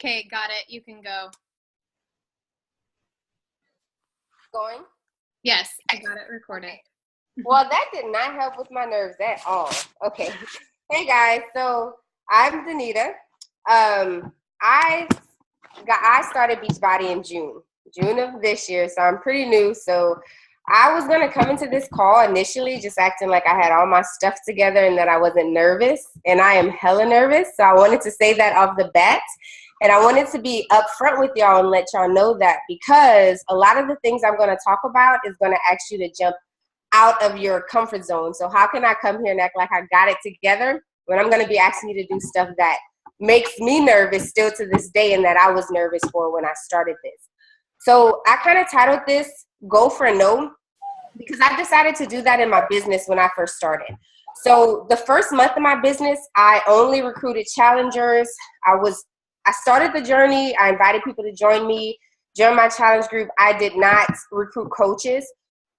Okay, got it. You can go. Going? Yes, I got it recorded. Well, that did not help with my nerves at all. Okay. Hey guys, so I'm Denita. I started Beachbody in June of this year, so I'm pretty new. So I was gonna come into this call initially just acting like I had all my stuff together and that I wasn't nervous, and I am hella nervous. So I wanted to say that off the bat. And I wanted to be upfront with y'all and let y'all know that, because a lot of the things I'm going to talk about is going to ask you to jump out of your comfort zone. So how can I come here and act like I got it together when I'm going to be asking you to do stuff that makes me nervous still to this day, and that I was nervous for when I started this. So I kind of titled this Go for No, because I decided to do that in my business when I first started. So the first month of my business, I only recruited challengers. I started the journey. I invited people to join me, join my challenge group. I did not recruit coaches.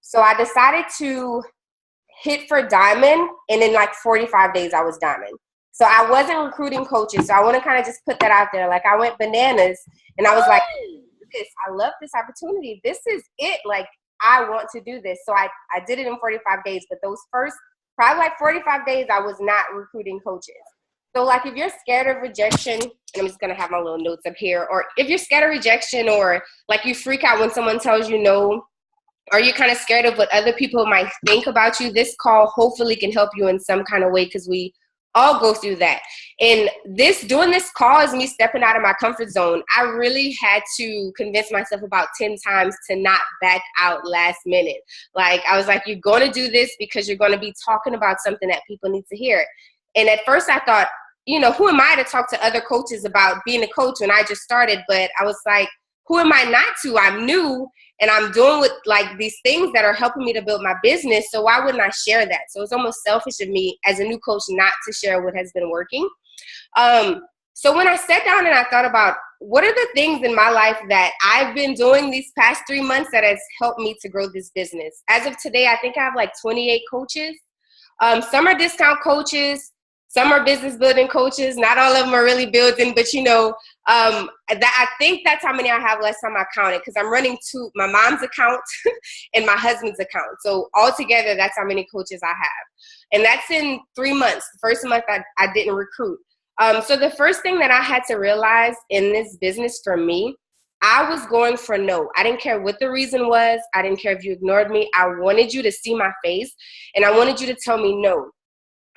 So I decided to hit for diamond, and in like 45 days, I was diamond. So I wasn't recruiting coaches. So I want to kind of just put that out there. Like, I went bananas, and I was like, I love this opportunity. This is it. Like, I want to do this. So I did it in 45 days. But those first, probably like 45 days, I was not recruiting coaches. So, like, if you're scared of rejection, and I'm just going to have my little notes up here, or if you're scared of rejection, or like you freak out when someone tells you no, or you're kind of scared of what other people might think about you, this call hopefully can help you in some kind of way, because we all go through that. And doing this call is me stepping out of my comfort zone. I really had to convince myself about 10 times to not back out last minute. Like, I was like, you're going to do this because you're going to be talking about something that people need to hear. And at first I thought, who am I to talk to other coaches about being a coach when I just started? But I was like, who am I not to? I'm new, and I'm doing with like these things that are helping me to build my business. So why wouldn't I share that? So it's almost selfish of me as a new coach not to share what has been working. So when I sat down and I thought about what are the things in my life that I've been doing these past 3 months that has helped me to grow this business. As of today, I think I have like 28 coaches. Some are discount coaches. Some are business building coaches. Not all of them are really building, but I think that's how many I have last time I counted, because I'm running my mom's account and my husband's account. So altogether, that's how many coaches I have. And that's in 3 months. The first month I didn't recruit. So the first thing that I had to realize in this business for me, I was going for no. I didn't care what the reason was. I didn't care if you ignored me. I wanted you to see my face, and I wanted you to tell me no.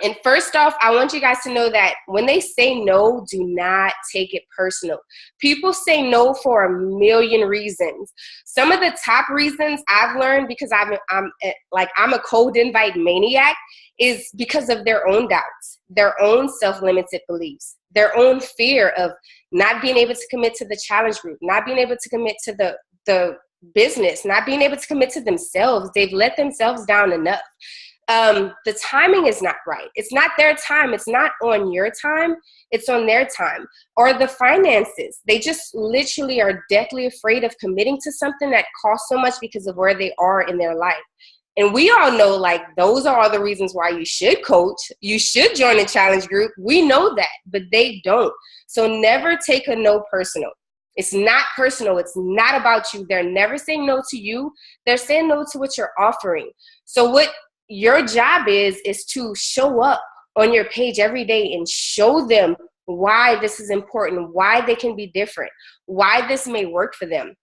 And first off, I want you guys to know that when they say no, do not take it personal. People say no for a million reasons. Some of the top reasons I've learned, because I'm a cold invite maniac, is because of their own doubts, their own self-limited beliefs, their own fear of not being able to commit to the challenge group, not being able to commit to the business, not being able to commit to themselves. They've let themselves down enough. The timing is not right. It's not their time. It's not on your time. It's on their time. Or the finances. They just literally are deathly afraid of committing to something that costs so much because of where they are in their life. And we all know, like, those are all the reasons why you should coach. You should join a challenge group. We know that, but they don't. So never take a no personal. It's not personal. It's not about you. They're never saying no to you. They're saying no to what you're offering. So what your job is to show up on your page every day and show them why this is important, why they can be different, why this may work for them.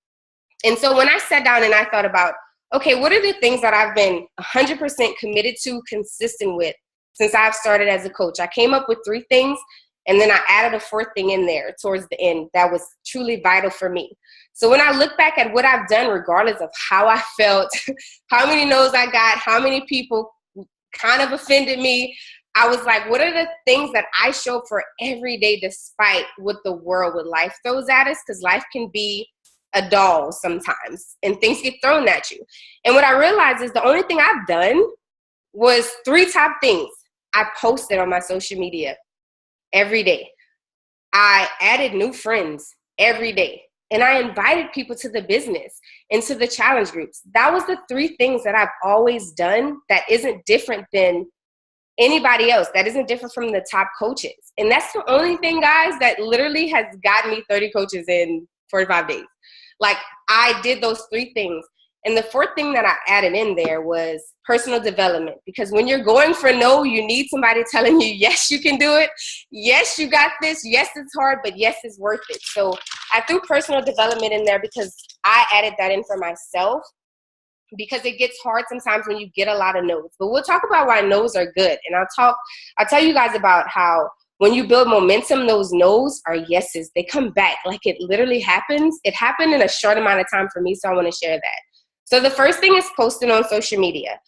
And so when I sat down and I thought about, okay, what are the things that I've been 100% committed to, consistent with since I've started as a coach? I came up with 3 things, and then I added a 4th thing in there towards the end that was truly vital for me. So when I look back at what I've done, regardless of how I felt, how many no's I got, how many people kind of offended me, I was like, what are the things that I show up for every day despite what the world, what life throws at us? Because life can be a doll sometimes, and things get thrown at you. And what I realized is the only thing I've done was 3 top things. I posted on my social media every day. I added new friends every day. And I invited people to the business and to the challenge groups. That was the 3 things that I've always done that isn't different than anybody else. That isn't different from the top coaches. And that's the only thing, guys, that literally has gotten me 30 coaches in 45 days. Like, I did those 3 things. And the 4th thing that I added in there was personal development. Because when you're going for no, you need somebody telling you, yes, you can do it. Yes, you got this. Yes, it's hard, but yes, it's worth it. So I threw personal development in there because I added that in for myself, because it gets hard sometimes when you get a lot of no's. But we'll talk about why no's are good. And I'll tell you guys about how when you build momentum, those no's are yeses. They come back. Like, it literally happens. It happened in a short amount of time for me, so I want to share that. So the first thing is posting on social media.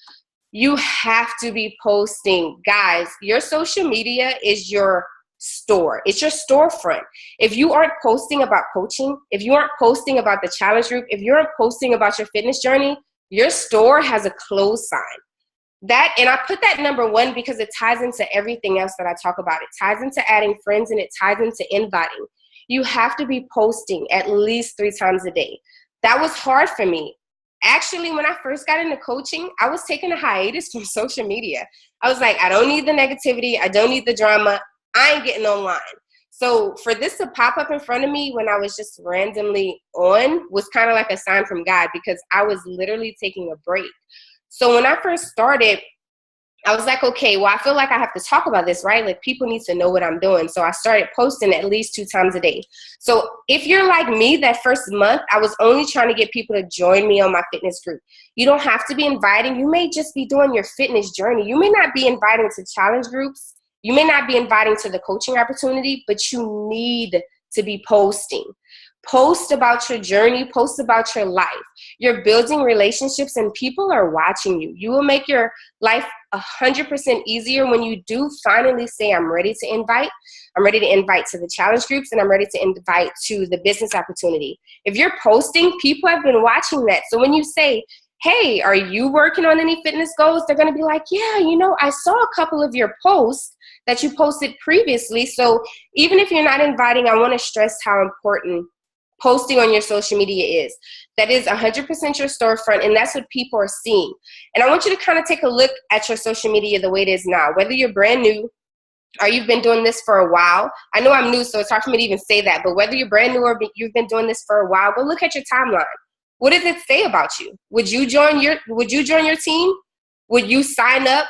You have to be posting. Guys, your social media is your store. It's your storefront. If you aren't posting about coaching, if you aren't posting about the challenge group, if you aren't posting about your fitness journey, your store has a close sign. That, and I put that number 1 because it ties into everything else that I talk about. It ties into adding friends, and it ties into inviting. You have to be posting at least 3 times a day. That was hard for me. Actually, when I first got into coaching, I was taking a hiatus from social media. I was like, I don't need the negativity. I don't need the drama. I ain't getting online. So for this to pop up in front of me when I was just randomly on was kind of like a sign from God, because I was literally taking a break. So when I first started, I was like, okay, well, I feel like I have to talk about this, right? Like, people need to know what I'm doing. So I started posting at least 2 times a day. So if you're like me, that first month, I was only trying to get people to join me on my fitness group. You don't have to be inviting. You may just be doing your fitness journey. You may not be inviting to challenge groups. You may not be inviting to the coaching opportunity, but you need to be posting. Post about your journey. Post about your life. You're building relationships, and people are watching you. You will make your life 100% easier when you do finally say, I'm ready to invite. I'm ready to invite to the challenge groups, and I'm ready to invite to the business opportunity. If you're posting, people have been watching that. So when you say, hey, are you working on any fitness goals? They're going to be like, yeah, I saw a couple of your posts that you posted previously. So even if you're not inviting, I want to stress how important posting on your social media is. That is 100% your storefront, and that's what people are seeing. And I want you to kind of take a look at your social media the way it is now, whether you're brand new or you've been doing this for a while. I know I'm new, so it's hard for me to even say that, but whether you're brand new or you've been doing this for a while, go look at your timeline. What does it say about you? Would you join your team? Would you sign up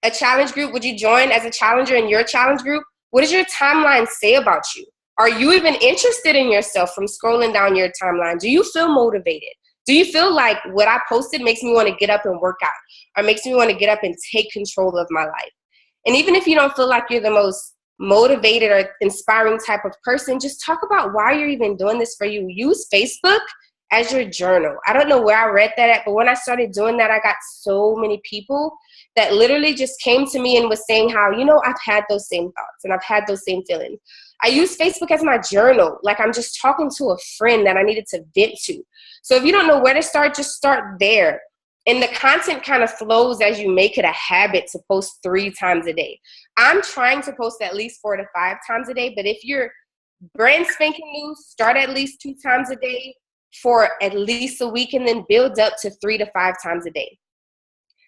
a challenge group? Would you join as a challenger in your challenge group? What does your timeline say about you? Are you even interested in yourself from scrolling down your timeline? Do you feel motivated? Do you feel like what I posted makes me want to get up and work out, or makes me want to get up and take control of my life? And even if you don't feel like you're the most motivated or inspiring type of person, just talk about why you're even doing this for you. Use Facebook as your journal. I don't know where I read that at, but when I started doing that, I got so many people that literally just came to me and was saying how, I've had those same thoughts and I've had those same feelings. I use Facebook as my journal. Like, I'm just talking to a friend that I needed to vent to. So if you don't know where to start, just start there. And the content kind of flows as you make it a habit to post 3 times a day. I'm trying to post at least 4 to 5 times a day, but if you're brand spanking new, start at least 2 times a day for at least a week, and then build up to 3 to 5 times a day.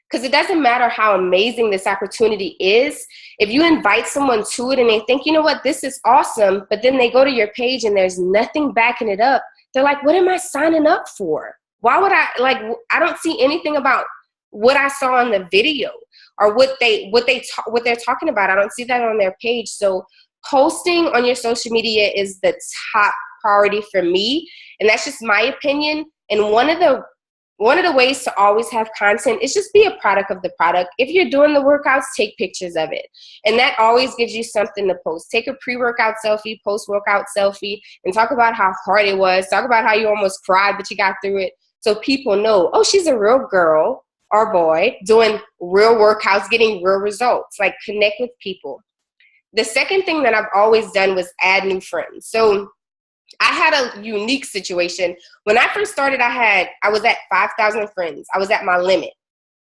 Because it doesn't matter how amazing this opportunity is. If you invite someone to it and they think, you know what, this is awesome, but then they go to your page and there's nothing backing it up, they're like, what am I signing up for? Why would I don't see anything about what I saw on the video or what they're talking about. I don't see that on their page. So posting on your social media is the top priority for me. And that's just my opinion. And one of the ways to always have content is just be a product of the product. If you're doing the workouts, take pictures of it. And that always gives you something to post. Take a pre-workout selfie, post-workout selfie, and talk about how hard it was. Talk about how you almost cried, but you got through it. So people know, oh, she's a real girl or boy doing real workouts, getting real results. Like, connect with people. The second thing that I've always done was add new friends. So I had a unique situation. When I first started, I was at 5,000 friends. I was at my limit.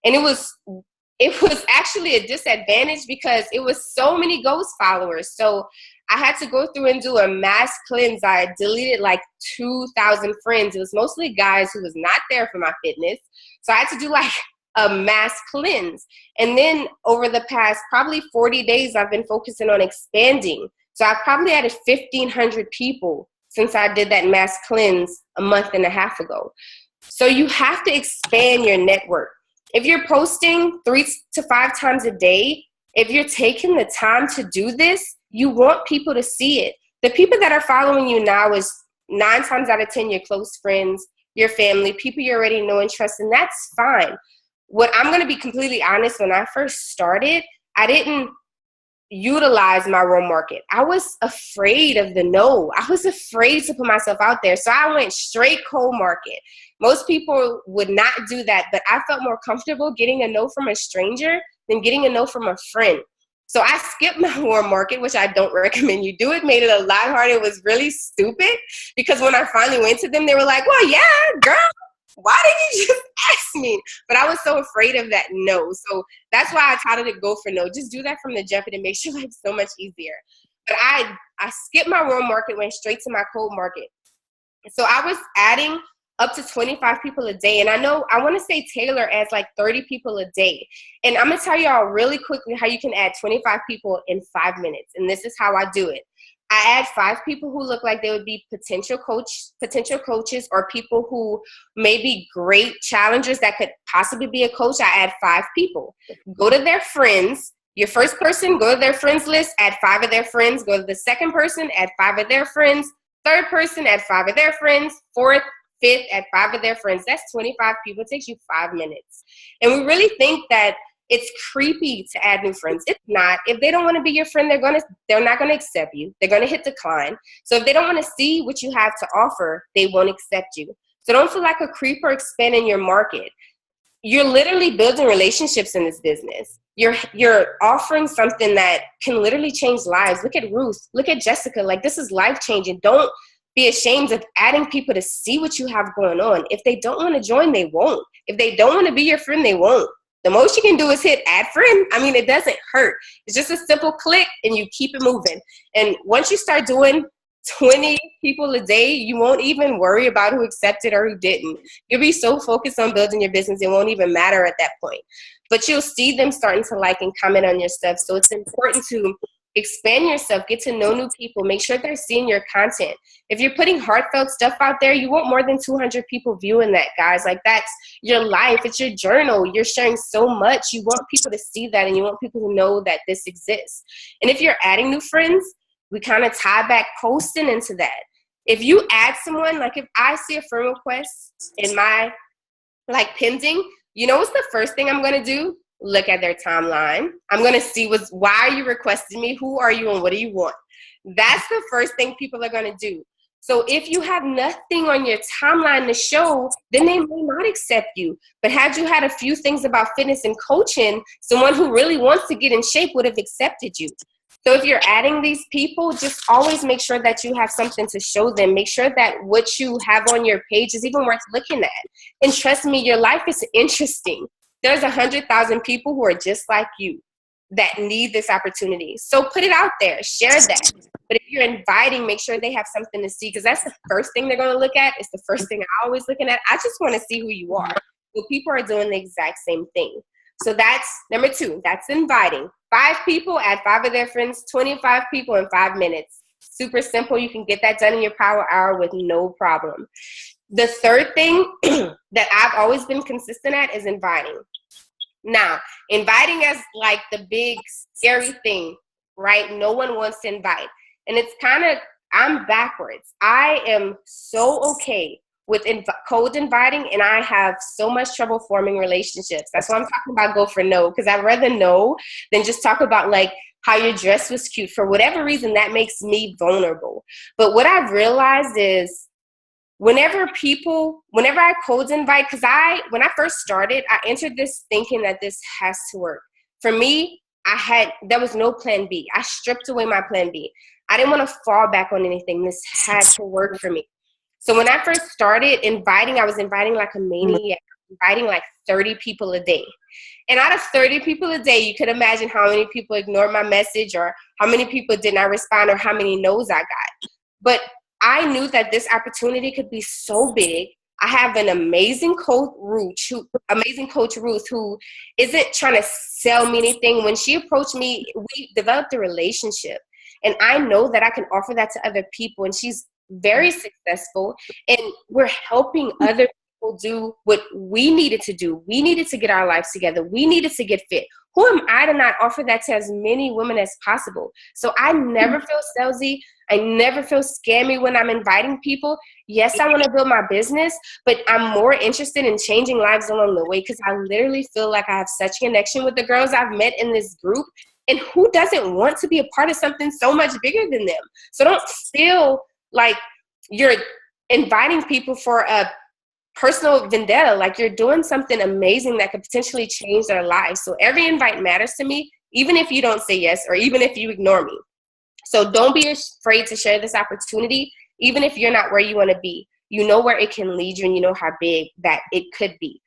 And it was actually a disadvantage because it was so many ghost followers. So I had to go through and do a mass cleanse. I deleted like 2,000 friends. It was mostly guys who was not there for my fitness. So I had to do like a mass cleanse. And then over the past probably 40 days, I've been focusing on expanding. So I've probably added 1,500 people since I did that mass cleanse a month and a half ago. So you have to expand your network. If you're posting 3 to 5 times a day, if you're taking the time to do this, you want people to see it. The people that are following you now is 9 times out of 10 your close friends, your family, people you already know and trust, and that's fine. What I'm going to be completely honest, when I first started, I didn't utilize my warm market. I was afraid of the no. I was afraid to put myself out there. So I went straight cold market. Most people would not do that, but I felt more comfortable getting a no from a stranger than getting a no from a friend. So I skipped my warm market, which I don't recommend you do. It made it a lot harder. It was really stupid because when I finally went to them, they were like, well, yeah, girl, why didn't you just ask me? But I was so afraid of that no. So that's why I taught her to go for no. Just do that from the jump and it makes your life so much easier. But I skipped my warm market, went straight to my cold market. So I was adding up to 25 people a day. And I know, I want to say Taylor adds like 30 people a day. And I'm going to tell y'all really quickly how you can add 25 people in 5 minutes. And this is how I do it. I add 5 people who look like they would be potential coaches or people who may be great challengers that could possibly be a coach. I add 5 people. Go to their friends. Your first person, go to their friends list, add 5 of their friends. Go to the second person, add 5 of their friends. Third person, add 5 of their friends. Fourth, fifth, add 5 of their friends. That's 25 people. It takes you 5 minutes. And we really think that it's creepy to add new friends. It's not. If they don't want to be your friend, they're not going to accept you. They're going to hit decline. So if they don't want to see what you have to offer, they won't accept you. So don't feel like a creep or expanding your market. You're literally building relationships in this business. You're offering something that can literally change lives. Look at Ruth. Look at Jessica. Like, this is life-changing. Don't be ashamed of adding people to see what you have going on. If they don't want to join, they won't. If they don't want to be your friend, they won't. The most you can do is hit add friend. I mean, it doesn't hurt. It's just a simple click and you keep it moving. And once you start doing 20 people a day, you won't even worry about who accepted or who didn't. You'll be so focused on building your business, it won't even matter at that point. But you'll see them starting to like and comment on your stuff. So it's important to expand yourself, get to know new people, make sure they're seeing your content. If you're putting heartfelt stuff out there, you want more than 200 people viewing that, guys. Like, that's your life. It's your journal. You're sharing so much. You want people to see that and you want people to know that this exists. And if you're adding new friends, we kind of tie back posting into that. If you add someone, like if I see a friend request in my like pending, you know what's the first thing I'm going to do? Look at their timeline. I'm going to see why are you requesting me? Who are you and what do you want? That's the first thing people are going to do. So if you have nothing on your timeline to show, then they may not accept you. But had you had a few things about fitness and coaching, someone who really wants to get in shape would have accepted you. So if you're adding these people, just always make sure that you have something to show them. Make sure that what you have on your page is even worth looking at. And trust me, your life is interesting. There's 100,000 people who are just like you that need this opportunity. So put it out there, share that. But if you're inviting, make sure they have something to see, because that's the first thing they're going to look at. It's the first thing I'm always looking at. I just want to see who you are. Well, people are doing the exact same thing. So that's number 2. That's inviting. 5 people, add 5 of their friends, 25 people in 5 minutes. Super simple. You can get that done in your power hour with no problem. The third thing that I've always been consistent at is inviting. Now, inviting is like the big scary thing, right? No one wants to invite. And it's kind of, I'm backwards. I am so okay with cold inviting, and I have so much trouble forming relationships. That's why I'm talking about go for no, because I'd rather know than just talk about like how your dress was cute. For whatever reason, that makes me vulnerable. But what I've realized is whenever I cold invite, because when I first started, I entered this thinking that this has to work. For me, there was no plan B. I stripped away my plan B. I didn't want to fall back on anything. This had to work for me. So when I first started inviting, I was inviting like a maniac, inviting like 30 people a day. And out of 30 people a day, you could imagine how many people ignored my message or how many people did not respond or how many no's I got. But I knew that this opportunity could be so big. I have an amazing coach, Ruth, who isn't trying to sell me anything. When she approached me, we developed a relationship. And I know that I can offer that to other people. And she's very successful. And we're helping other people do what we needed to do. We needed to get our lives together. We needed to get fit. Who am I to not offer that to as many women as possible? So I never feel salesy. I never feel scammy when I'm inviting people. Yes, I want to build my business, but I'm more interested in changing lives along the way, because I literally feel like I have such connection with the girls I've met in this group. And who doesn't want to be a part of something so much bigger than them? So don't feel like you're inviting people for a personal vendetta. Like, you're doing something amazing that could potentially change their lives. So every invite matters to me, even if you don't say yes, or even if you ignore me. So don't be afraid to share this opportunity, even if you're not where you want to be. You know where it can lead you, and you know how big that it could be.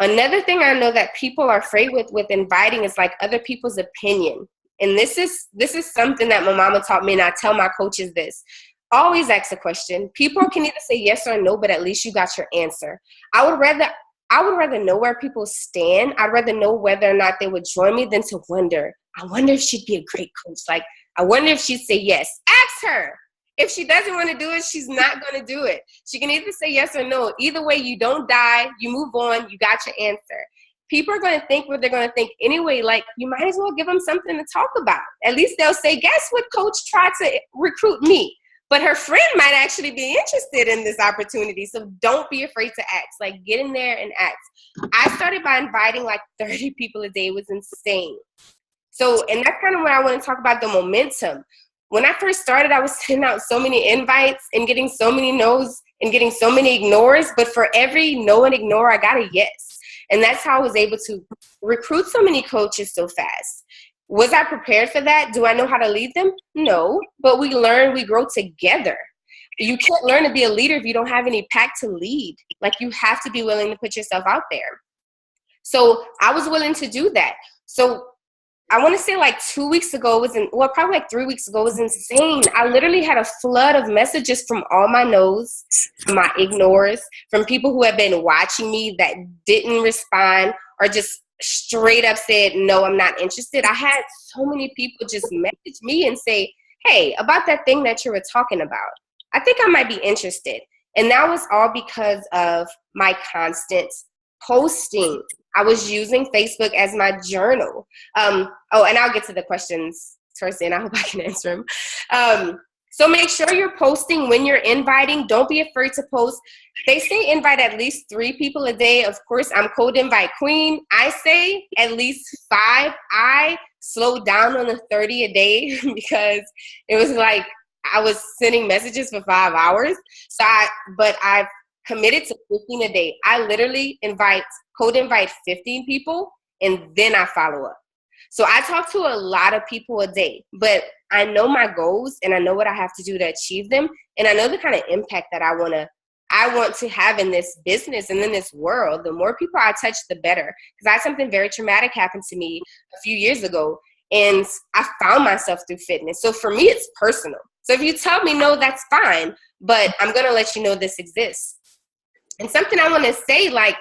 Another thing I know that people are afraid with inviting is like other people's opinion. And this is something that my mama taught me, and I tell my coaches this. Always ask a question. People can either say yes or no, but at least you got your answer. I would rather know where people stand. I'd rather know whether or not they would join me than to wonder. I wonder if she'd be a great coach. Like, I wonder if she'd say yes. Ask her. If she doesn't want to do it, she's not going to do it. She can either say yes or no. Either way, you don't die. You move on. You got your answer. People are going to think what they're going to think anyway. Like, you might as well give them something to talk about. At least they'll say, guess what coach tried to recruit me? But her friend might actually be interested in this opportunity. So don't be afraid to ask. Like, get in there and ask. I started by inviting like 30 people a day. It was insane. So, and that's kind of what I want to talk about, the momentum. When I first started, I was sending out so many invites and getting so many no's and getting so many ignores. But for every no and ignore, I got a yes. And that's how I was able to recruit so many coaches so fast. Was I prepared for that? Do I know how to lead them? No, but we learn, we grow together. You can't learn to be a leader if you don't have any pack to lead. Like, you have to be willing to put yourself out there. So I was willing to do that. So I want to say like 2 weeks ago probably like 3 weeks ago, it was insane. I literally had a flood of messages from all my no's, from my ignores, from people who had been watching me that didn't respond, or just straight up said, no, I'm not interested. I had so many people just message me and say, hey, about that thing that you were talking about, I think I might be interested. And that was all because of my constant posting. I was using Facebook as my journal. And I'll get to the questions towards the end. I hope I can answer them. So make sure you're posting when you're inviting. Don't be afraid to post. They say invite at least 3 people a day. Of course, I'm code invite queen. I say at least 5. I slowed down on the 30 a day because it was like I was sending messages for 5 hours. But I've committed to 15 a day. I literally code invite 15 people, and then I follow up. So I talk to a lot of people a day, but I know my goals and I know what I have to do to achieve them. And I know the kind of impact that I want to have in this business and in this world. The more people I touch, the better. Because I had something very traumatic happen to me a few years ago, and I found myself through fitness. So for me, it's personal. So if you tell me no, that's fine, but I'm going to let you know this exists. And something I want to say, like,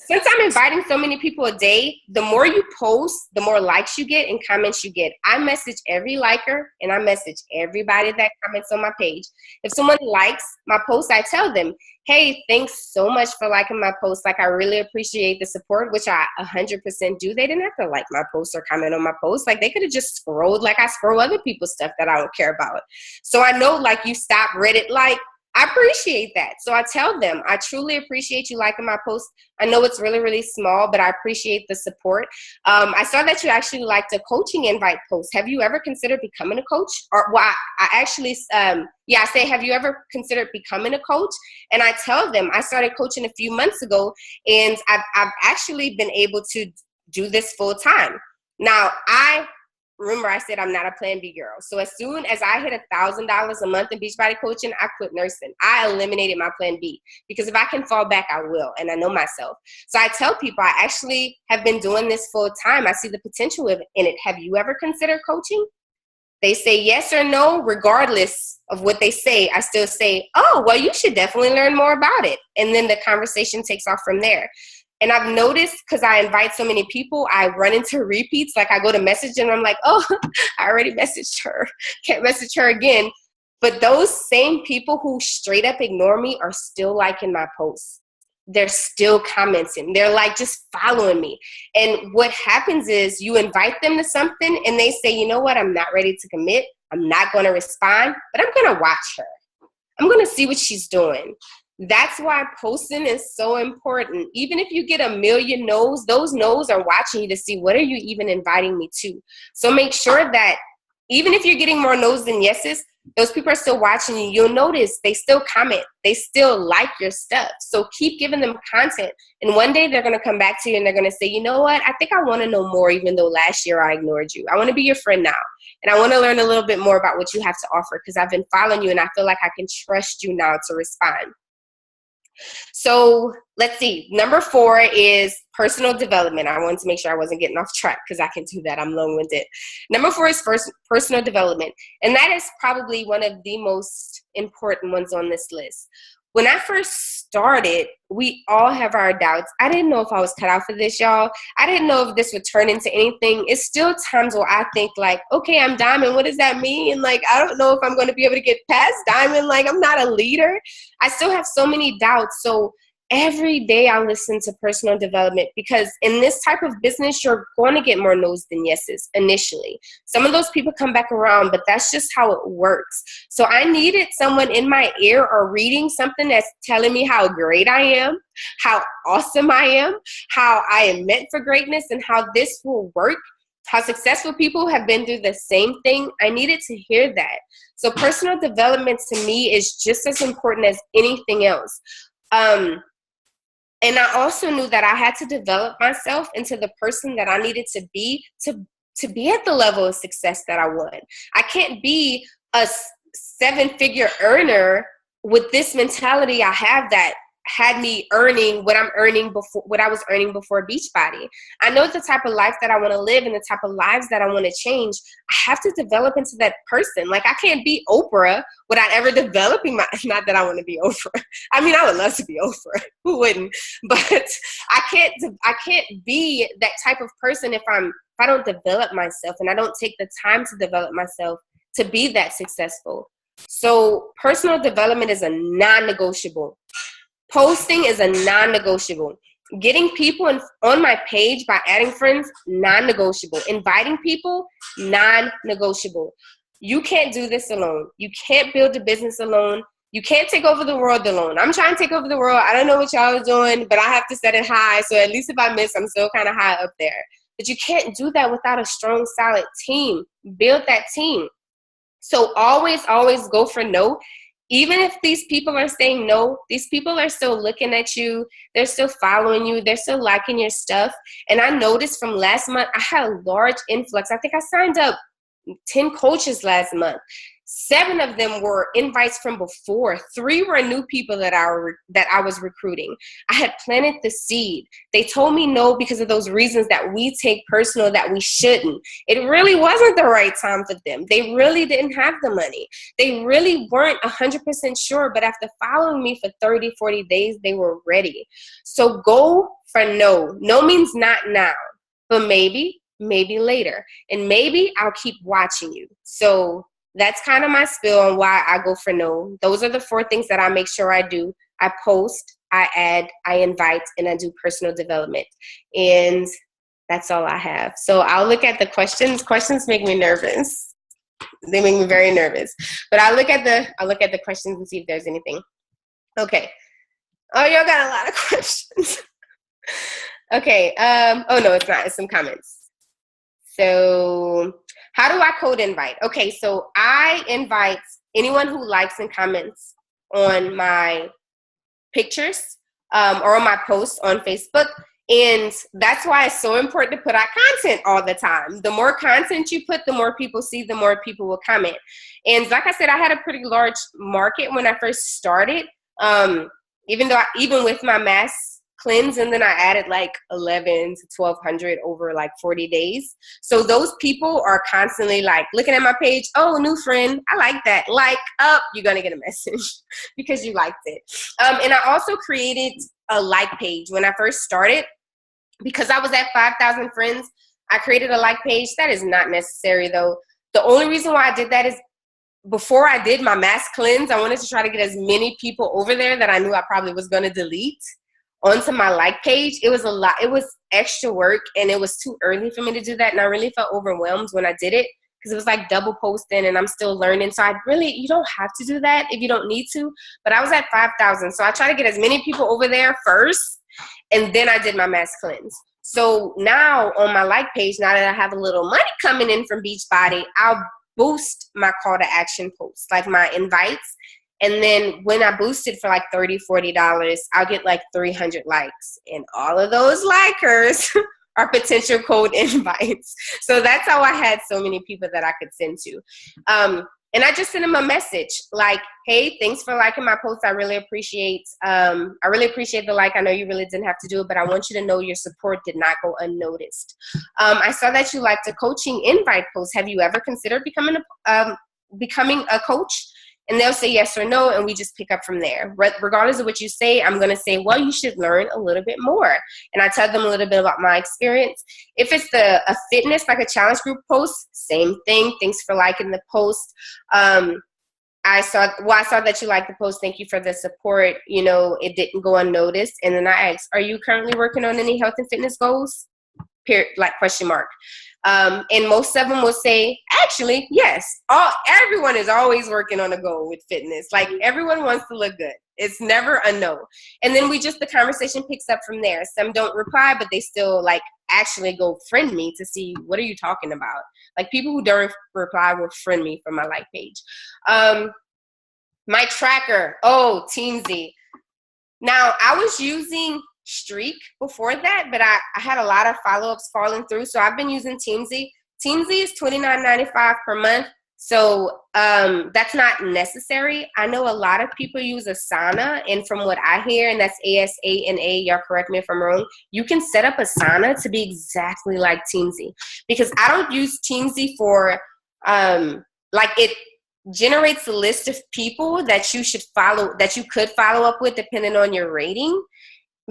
since I'm inviting so many people a day, the more you post, the more likes you get and comments you get. I message every liker, and I message everybody that comments on my page. If someone likes my post, I tell them, hey, thanks so much for liking my post. Like, I really appreciate the support, which I 100% do. They didn't have to like my post or comment on my post. Like, they could have just scrolled like I scroll other people's stuff that I don't care about. So I know, like, you stop Reddit like. I appreciate that. So I tell them, I truly appreciate you liking my post. I know it's really, really small, but I appreciate the support. I saw that you actually liked a coaching invite post. Have you ever considered becoming a coach? Or I actually, I say, have you ever considered becoming a coach? And I tell them, I started coaching a few months ago, and I've actually been able to do this full time. Now, remember, I said I'm not a Plan B girl. So as soon as I hit $1,000 a month in Beachbody coaching, I quit nursing. I eliminated my Plan B, because if I can fall back, I will. And I know myself. So I tell people I actually have been doing this full time. I see the potential in it. Have you ever considered coaching? They say yes or no, regardless of what they say. I still say, oh, well, you should definitely learn more about it. And then the conversation takes off from there. And I've noticed, because I invite so many people, I run into repeats. Like I go to message and I'm like, oh, I already messaged her. Can't message her again. But those same people who straight up ignore me are still liking my posts. They're still commenting. They're like just following me. And what happens is you invite them to something and they say, you know what, I'm not ready to commit. I'm not going to respond, but I'm going to watch her. I'm going to see what she's doing. That's why posting is so important. Even if you get a million no's, those no's are watching you to see what are you even inviting me to. So make sure that even if you're getting more no's than yeses, those people are still watching you. You'll notice they still comment. They still like your stuff. So keep giving them content. And one day they're going to come back to you and they're going to say, you know what? I think I want to know more, even though last year I ignored you. I want to be your friend now. And I want to learn a little bit more about what you have to offer because I've been following you and I feel like I can trust you now to respond. So let's see. Number 4 is personal development. I wanted to make sure I wasn't getting off track because I can do that. I'm long-winded. Number 4 is personal development. And that is probably one of the most important ones on this list. When I first started, we all have our doubts. I didn't know if I was cut out for this, y'all. I didn't know if this would turn into anything. It's still times where I think like, okay, I'm diamond. What does that mean? Like, I don't know if I'm going to be able to get past diamond. Like, I'm not a leader. I still have so many doubts. So every day I listen to personal development because in this type of business, you're going to get more no's than yeses initially. Some of those people come back around, but that's just how it works. So I needed someone in my ear or reading something that's telling me how great I am, how awesome I am, how I am meant for greatness, and how this will work, how successful people have been through the same thing. I needed to hear that. So personal development to me is just as important as anything else. And I also knew that I had to develop myself into the person that I needed to be at the level of success that I want. I can't be a 7-figure earner with this mentality I have that had me earning what I was earning before Beachbody. I know the type of life that I want to live and the type of lives that I want to change. I have to develop into that person. Like I can't be Oprah without ever developing not that I want to be Oprah. I mean, I would love to be Oprah. Who wouldn't? But I can't be that type of person if I don't develop myself and I don't take the time to develop myself to be that successful. So personal development is a non-negotiable. Posting is a non-negotiable. Getting people on my page by adding friends, non-negotiable. Inviting people, non-negotiable. You can't do this alone. You can't build a business alone. You can't take over the world alone. I'm trying to take over the world. I don't know what y'all are doing, but I have to set it high. So at least if I miss, I'm still kind of high up there. But you can't do that without a strong, solid team. Build that team. So always, always go for no. Even if these people are saying no, these people are still looking at you. They're still following you. They're still liking your stuff. And I noticed from last month, I had a large influx. I think I signed up 10 coaches last month. 7 of them were invites from before. 3 were new people that I was recruiting. I had planted the seed. They told me no because of those reasons that we take personal that we shouldn't. It really wasn't the right time for them. They really didn't have the money. They really weren't 100% sure, but after following me for 30, 40 days, they were ready. So go for no. No means not now, but maybe later. And maybe I'll keep watching you. So that's kind of my spiel on why I go for no. Those are the 4 things that I make sure I do. I post, I add, I invite, and I do personal development. And that's all I have. So I'll look at the questions. Questions make me nervous. They make me very nervous. But I'll look at the questions and see if there's anything. Okay. Oh, y'all got a lot of questions. Okay. Oh no, it's not. It's some comments. So how do I code invite? Okay, so I invite anyone who likes and comments on my pictures or on my posts on Facebook. And that's why it's so important to put out content all the time. The more content you put, the more people see, the more people will comment. And like I said, I had a pretty large market when I first started. Even with my mass cleanse, and then I added like 11 to 1,200 over like 40 days. So those people are constantly like looking at my page. Oh, new friend, I like that. Like up, you're gonna get a message because you liked it. And I also created a like page when I first started because I was at 5,000 friends. I created a like page. That is not necessary though. The only reason why I did that is before I did my mass cleanse, I wanted to try to get as many people over there that I knew I probably was going to delete onto my like page. It was a lot. It was extra work, and it was too early for me to do that. And I really felt overwhelmed when I did it because it was like double posting, and I'm still learning. So you don't have to do that if you don't need to. But I was at 5,000. So I tried to get as many people over there first, and then I did my mass cleanse. So now on my like page, now that I have a little money coming in from Beachbody, I'll boost my call to action posts, like my invites. And then when I boost it for like $30, $40, I'll get like 300 likes. And all of those likers are potential code invites. So that's how I had so many people that I could send to. And I just sent them a message like, hey, thanks for liking my post. I really appreciate the like. I know you really didn't have to do it, but I want you to know your support did not go unnoticed. I saw that you liked a coaching invite post. Have you ever considered becoming a coach? And they'll say yes or no, and we just pick up from there. Regardless of what you say, I'm going to say, well, you should learn a little bit more. And I tell them a little bit about my experience. If it's a fitness, like a challenge group post, same thing. Thanks for liking the post. I saw that you liked the post. Thank you for the support. You know, it didn't go unnoticed. And then I asked, are you currently working on any health and fitness goals? Question mark. And most of them will say, actually, yes. Everyone is always working on a goal with fitness. Like everyone wants to look good. It's never a no. And then the conversation picks up from there. Some don't reply, but they still like actually go friend me to see what are you talking about. Like people who don't reply will friend me from my like page. My tracker. Oh, Teamzy. Now I was using Streak before that, but I had a lot of follow-ups falling through, so I've been using Teamzy. Teamzy is $29.95 per month, so that's not necessary. I know a lot of people use Asana, and from what I hear, and that's ASANA, y'all correct me if I'm wrong, you can set up Asana to be exactly like Teamzy, because I don't use Teamzy for it generates a list of people that you should follow, that you could follow up with depending on your rating.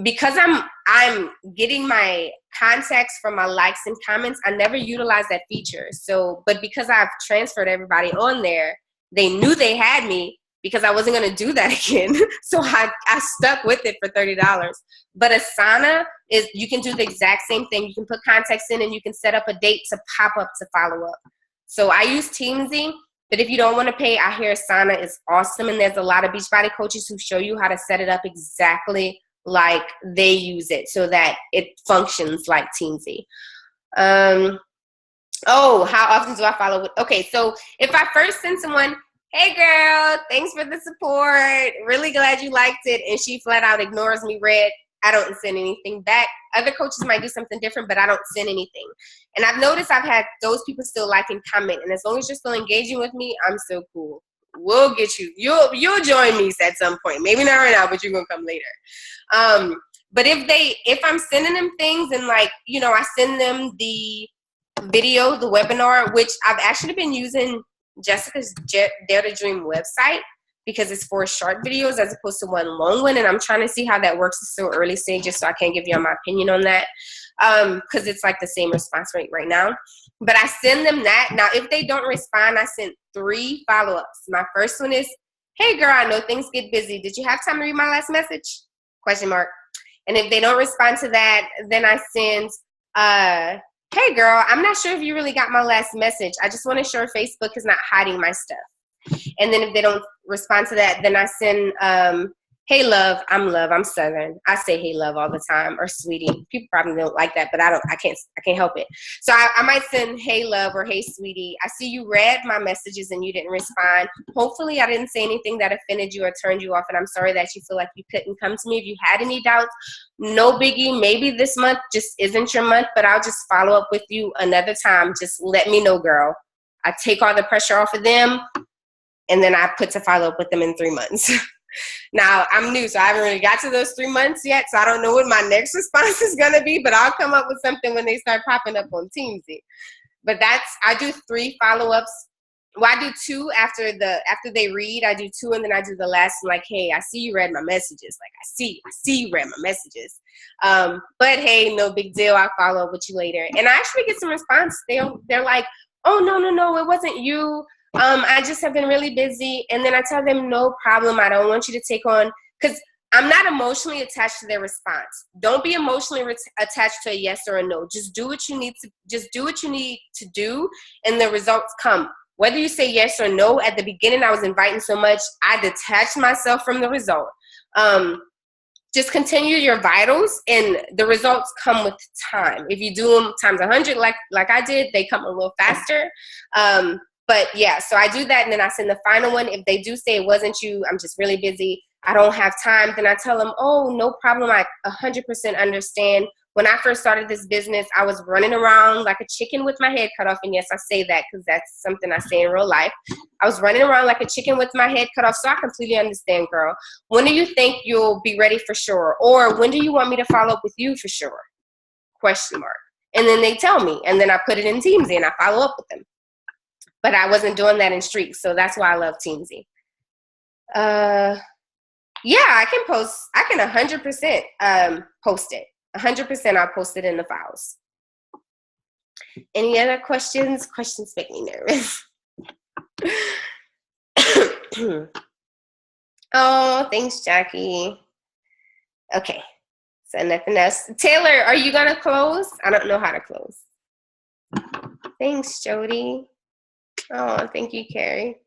Because I'm getting my contacts from my likes and comments, I never utilize that feature. So, but because I've transferred everybody on there, they knew they had me because I wasn't going to do that again. So I stuck with it for $30. But Asana is, you can do the exact same thing. You can put contacts in and you can set up a date to pop up to follow up. So I use Teamzy. But if you don't want to pay, I hear Asana is awesome. And there's a lot of Beachbody coaches who show you how to set it up exactly like they use it so that it functions like Teamzy. How often do I follow? Okay, so if I first send someone, hey girl, thanks for the support, really glad you liked it, and she flat out ignores me red, I don't send anything back. Other coaches might do something different, but I don't send anything. And I've noticed I've had those people still like and comment, and as long as you're still engaging with me, I'm still cool. We'll get you. You'll join me at some point. Maybe not right now, but you're gonna come later. But if I'm sending them things and I send them the video, the webinar, which I've actually been using Jessica's Dare to Dream website because it's for short videos as opposed to one long one, and I'm trying to see how that works. It's still early stages, so I can't give you my opinion on that because it's like the same response rate right now. But I send them that. Now, if they don't respond, I sent 3 follow-ups. My first one is, hey, girl, I know things get busy. Did you have time to read my last message? Question mark. And if they don't respond to that, then I send, hey, girl, I'm not sure if you really got my last message. I just want to ensure Facebook is not hiding my stuff. And then if they don't respond to that, then I send, hey, love, I'm Southern. I say hey, love all the time, or sweetie. People probably don't like that, but I can't help it. So I might send hey, love, or hey, sweetie. I see you read my messages and you didn't respond. Hopefully I didn't say anything that offended you or turned you off, and I'm sorry that you feel like you couldn't come to me. If you had any doubts, no biggie. Maybe this month just isn't your month, but I'll just follow up with you another time. Just let me know, girl. I take all the pressure off of them, and then I put to follow up with them in 3 months. Now, I'm new, so I haven't really got to those 3 months yet, so I don't know what my next response is going to be, but I'll come up with something when they start popping up on Teamsy. But I do 3 follow-ups. Well, I do 2 after they read. I do 2, and then I do the last one, like, hey, I see you read my messages. Like, I see you read my messages. But hey, no big deal. I'll follow up with you later. And I actually get some response. They're like, oh, no, it wasn't you. I just have been really busy. And then I tell them, no problem. I don't want you to take on, because I'm not emotionally attached to their response. Don't be emotionally attached to a yes or a no. Just do what you need to do, and the results come. Whether you say yes or no, at the beginning I was inviting so much, I detached myself from the result. Just continue your vitals, and the results come with time. If you do them times 100, like I did, they come a little faster. But yeah, so I do that, and then I send the final one. If they do say it wasn't you, I'm just really busy, I don't have time, then I tell them, oh, no problem, I 100% understand. When I first started this business, I was running around like a chicken with my head cut off. And yes, I say that because that's something I say in real life. I was running around like a chicken with my head cut off. So I completely understand, girl. When do you think you'll be ready for sure? Or when do you want me to follow up with you for sure? Question mark. And then they tell me. And then I put it in Teamsy and I follow up with them. But I wasn't doing that in Streaks. So that's why I love Teamsy. Yeah, I can post. I can 100% post it. 100% I'll post it in the files. Any other questions? Questions make me nervous. Oh, thanks, Jackie. Okay, so nothing else. Taylor, are you going to close? I don't know how to close. Thanks, Jody. Oh, thank you, Carrie.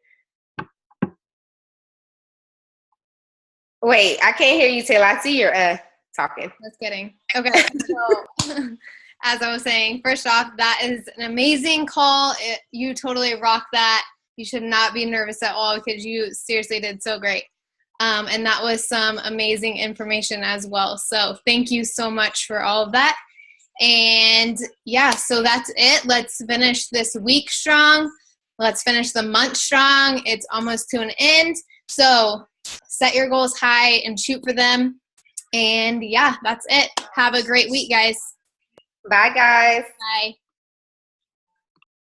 Wait, I can't hear you, Taylor. I see you're talking. Just kidding. Okay. So, as I was saying, first off, that is an amazing call. You totally rocked that. You should not be nervous at all because you seriously did so great. And that was some amazing information as well. So thank you so much for all of that. And yeah, so that's it. Let's finish this week strong. Let's finish the month strong. It's almost to an end. So set your goals high and shoot for them. And yeah, that's it. Have a great week, guys. Bye, guys. Bye.